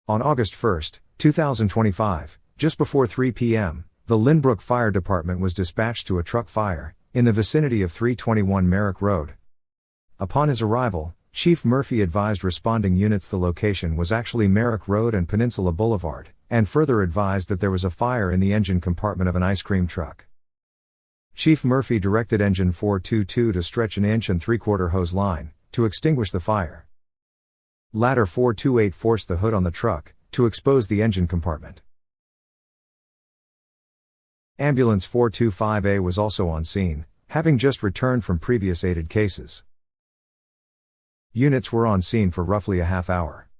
On August 1, 2025, just before 3 p.m., the Lynbrook Fire Department was dispatched to a truck fire in the vicinity of 321 Merrick Rd. Upon his arrival, Chief Murphy advised responding units the location was actually Merrick Rd and Peninsula Blvd, and further advised that there was a fire in the engine compartment of an ice cream truck. Chief Murphy directed Engine 422 to stretch an 1 3/4 hose line to extinguish the fire. Ladder 428 forced the hood on the truck to expose the engine compartment. Ambulance 425A was also on scene, having just returned from previous aided cases. Units were on scene for roughly a half hour.